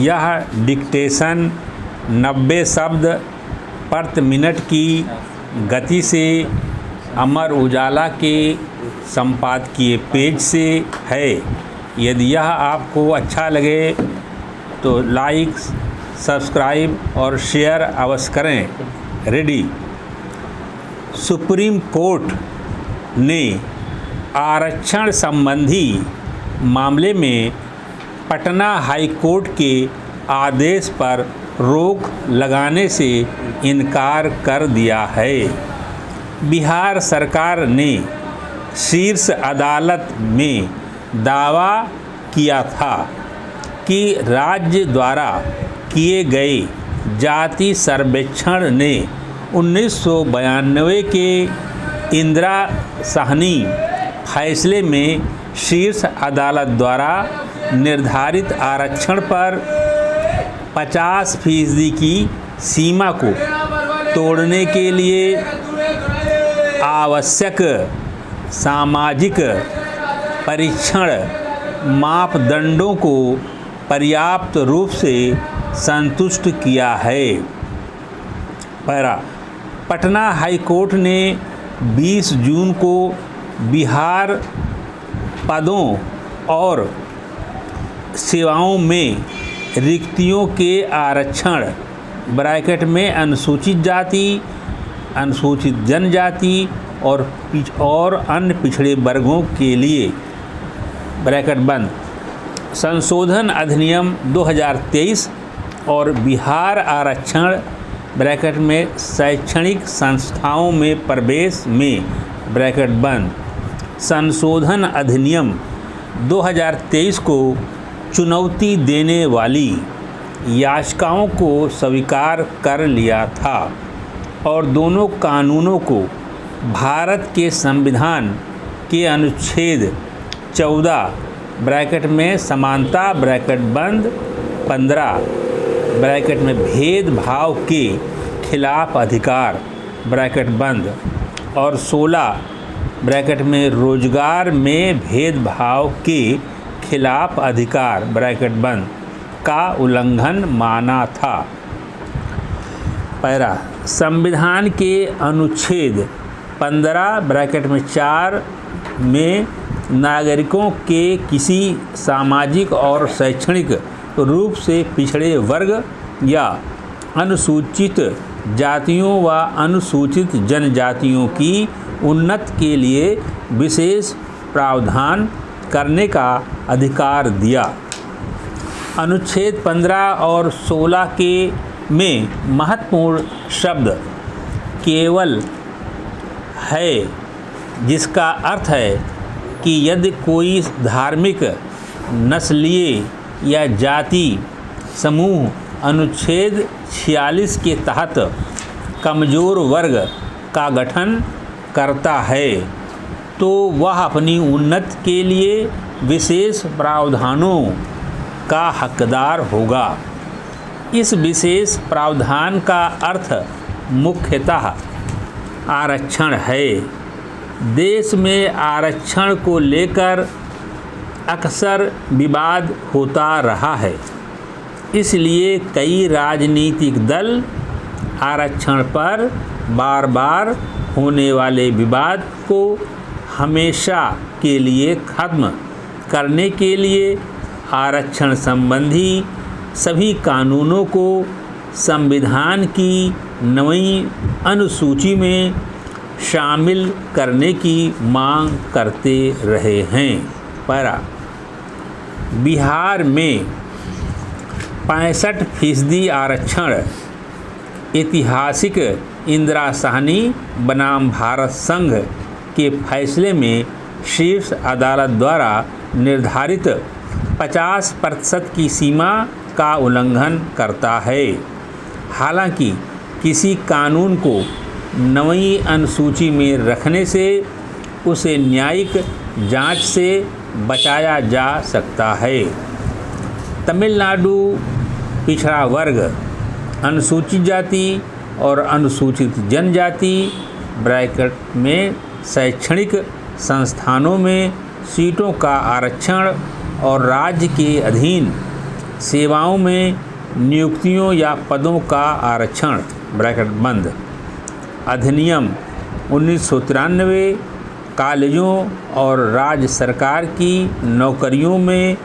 यह डिक्टेशन 90 शब्द प्रति मिनट की गति से अमर उजाला के संपादकीय पेज से है। यदि यह आपको अच्छा लगे तो लाइक, सब्सक्राइब और शेयर अवश्य करें। रेडी। सुप्रीम कोर्ट ने आरक्षण संबंधी मामले में पटना हाई कोर्ट के आदेश पर रोक लगाने से इनकार कर दिया है। बिहार सरकार ने शीर्ष अदालत में दावा किया था कि राज्य द्वारा किए गए जाति सर्वेक्षण ने 1992 के इंदिरा साहनी फैसले में शीर्ष अदालत द्वारा निर्धारित आरक्षण पर 50% की सीमा को तोड़ने के लिए आवश्यक सामाजिक परीक्षण मापदंडों को पर्याप्त रूप से संतुष्ट किया है। पटना हाई कोर्ट ने 20 जून को बिहार पदों और सेवाओं में रिक्तियों के आरक्षण ब्रैकेट में अनुसूचित जाति, अनुसूचित जनजाति और अन्य पिछड़े वर्गों के लिए ब्रैकेट बंद संशोधन अधिनियम 2023 और बिहार आरक्षण ब्रैकेट में शैक्षणिक संस्थाओं में प्रवेश में ब्रैकेट बंद संशोधन अधिनियम 2023 को चुनौती देने वाली याचिकाओं को स्वीकार कर लिया था और दोनों कानूनों को भारत के संविधान के अनुच्छेद 14 ब्रैकेट में समानता ब्रैकेट बंद 15 ब्रैकेट में भेदभाव के खिलाफ अधिकार ब्रैकेट बंद और 16 ब्रैकेट में रोजगार में भेदभाव के खिलाफ अधिकार ब्रैकेट बंद का उल्लंघन माना था। पैरा संविधान के अनुच्छेद 15 ब्रैकेट में 4 में नागरिकों के किसी सामाजिक और शैक्षणिक रूप से पिछड़े वर्ग या अनुसूचित जातियों व अनुसूचित जनजातियों की उन्नति के लिए विशेष प्रावधान करने का अधिकार दिया। अनुच्छेद 15 और 16 के में महत्वपूर्ण शब्द केवल है, जिसका अर्थ है कि यदि कोई धार्मिक, नस्लीय या जाति समूह अनुच्छेद 46 के तहत कमज़ोर वर्ग का गठन करता है तो वह अपनी उन्नति के लिए विशेष प्रावधानों का हकदार होगा। इस विशेष प्रावधान का अर्थ मुख्यतः आरक्षण है। देश में आरक्षण को लेकर अक्सर विवाद होता रहा है, इसलिए कई राजनीतिक दल आरक्षण पर बार बार होने वाले विवाद को हमेशा के लिए खत्म करने के लिए आरक्षण संबंधी सभी कानूनों को संविधान की 9वीं अनुसूची में शामिल करने की मांग करते रहे हैं। पैरा बिहार में 65% आरक्षण ऐतिहासिक इंदिरा साहनी बनाम भारत संघ के फैसले में शीर्ष अदालत द्वारा निर्धारित 50% की सीमा का उल्लंघन करता है। हालांकि किसी कानून को 9वीं अनुसूची में रखने से उसे न्यायिक जांच से बचाया जा सकता है। तमिलनाडु पिछड़ा वर्ग, अनुसूचित जाति और अनुसूचित जनजाति ब्रैकेट में शैक्षणिक संस्थानों में सीटों का आरक्षण और राज्य के अधीन सेवाओं में नियुक्तियों या पदों का आरक्षण ब्रैकेट बंद। अधिनियम 1993 कॉलेजों और राज्य सरकार की नौकरियों में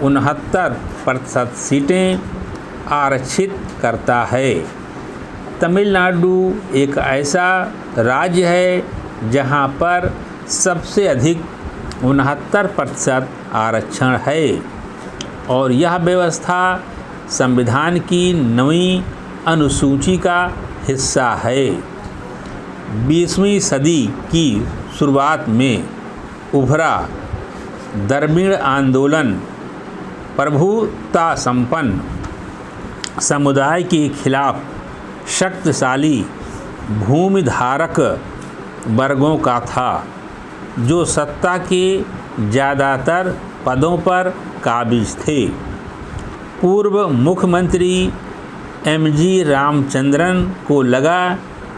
69% सीटें आरक्षित करता है। तमिलनाडु एक ऐसा राज्य है जहां पर सबसे अधिक 69% आरक्षण है और यह व्यवस्था संविधान की 9वीं अनुसूची का हिस्सा है। 20वीं सदी की शुरुआत में उभरा द्रविड़ आंदोलन प्रभुता संपन्न समुदाय के खिलाफ शक्तिशाली भूमिधारक वर्गों का था, जो सत्ता के ज़्यादातर पदों पर काबिज थे। पूर्व मुख्यमंत्री MG रामचंद्रन को लगा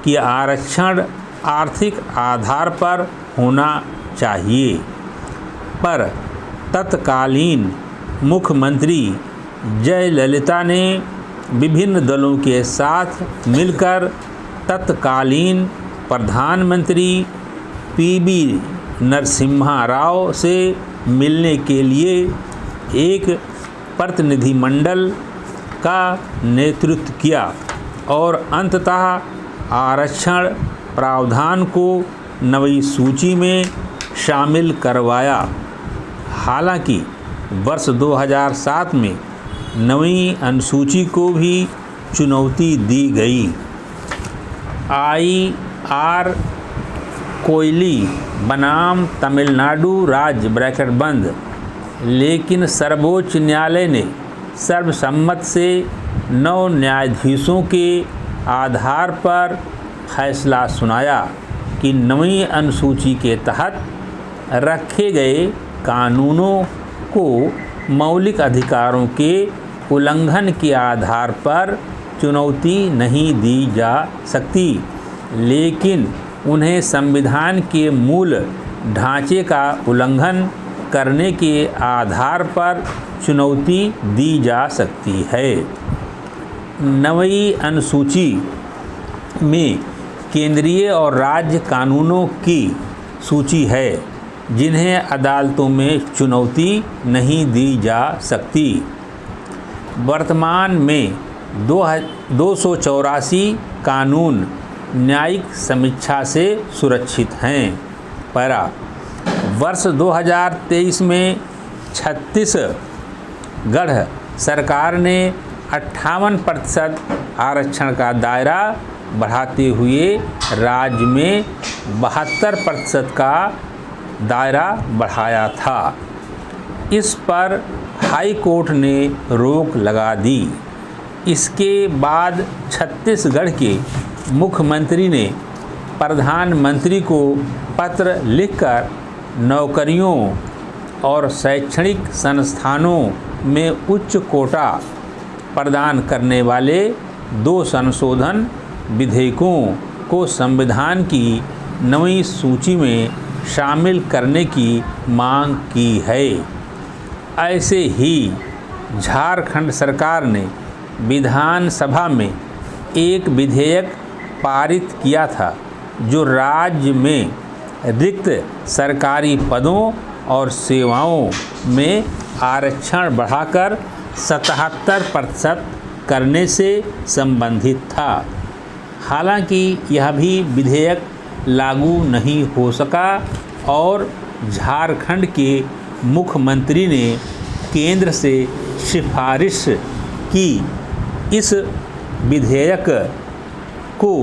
कि आरक्षण आर्थिक आधार पर होना चाहिए, पर तत्कालीन मुख्यमंत्री जयललिता ने विभिन्न दलों के साथ मिलकर तत्कालीन प्रधानमंत्री PV नरसिम्हा राव से मिलने के लिए एक प्रतिनिधिमंडल का नेतृत्व किया और अंततः आरक्षण प्रावधान को 9वीं सूची में शामिल करवाया। हालांकि वर्ष 2007 में 9वीं अनुसूची को भी चुनौती दी गई। IR कोयली बनाम तमिलनाडु राज्य ब्रैकेट बंद। लेकिन सर्वोच्च न्यायालय ने सर्वसम्मत से 9 न्यायाधीशों के आधार पर फैसला सुनाया कि 9वीं अनुसूची के तहत रखे गए कानूनों को मौलिक अधिकारों के उल्लंघन के आधार पर चुनौती नहीं दी जा सकती, लेकिन उन्हें संविधान के मूल ढांचे का उल्लंघन करने के आधार पर चुनौती दी जा सकती है। 9वीं अनुसूची में केंद्रीय और राज्य कानूनों की सूची है जिन्हें अदालतों में चुनौती नहीं दी जा सकती। वर्तमान में 284 कानून न्यायिक समीक्षा से सुरक्षित हैं। पैरा वर्ष 2023 में छत्तीसगढ़ सरकार ने 58% आरक्षण का दायरा बढ़ाते हुए राज्य में 72% का दायरा बढ़ाया था। इस पर हाई कोर्ट ने रोक लगा दी। इसके बाद छत्तीसगढ़ के मुख्यमंत्री ने प्रधानमंत्री को पत्र लिखकर नौकरियों और शैक्षणिक संस्थानों में उच्च कोटा प्रदान करने वाले 2 संशोधन विधेयकों को संविधान की 9वीं सूची में शामिल करने की मांग की है। ऐसे ही झारखंड सरकार ने विधानसभा में एक विधेयक पारित किया था जो राज्य में रिक्त सरकारी पदों और सेवाओं में आरक्षण बढ़ाकर 77% करने से संबंधित था। हालांकि यह भी विधेयक लागू नहीं हो सका और झारखंड के मुख्यमंत्री ने केंद्र से सिफारिश की इस विधेयक को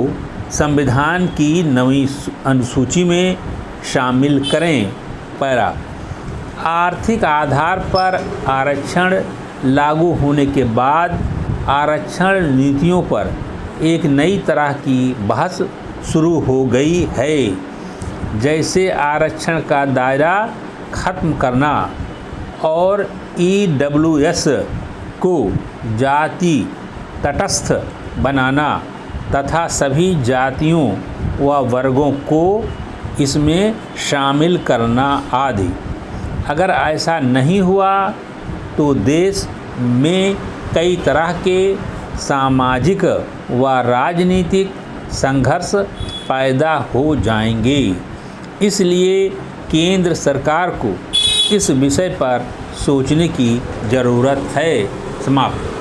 संविधान की 9वीं अनुसूची में शामिल करें। पैरा आर्थिक आधार पर आरक्षण लागू होने के बाद आरक्षण नीतियों पर एक नई तरह की बहस शुरू हो गई है, जैसे आरक्षण का दायरा खत्म करना और EWS को जाति तटस्थ बनाना तथा सभी जातियों व वर्गों को इसमें शामिल करना आदि। अगर ऐसा नहीं हुआ तो देश में कई तरह के सामाजिक व राजनीतिक संघर्ष पैदा हो जाएंगे। इसलिए केंद्र सरकार को इस विषय पर सोचने की ज़रूरत है। समाप्त।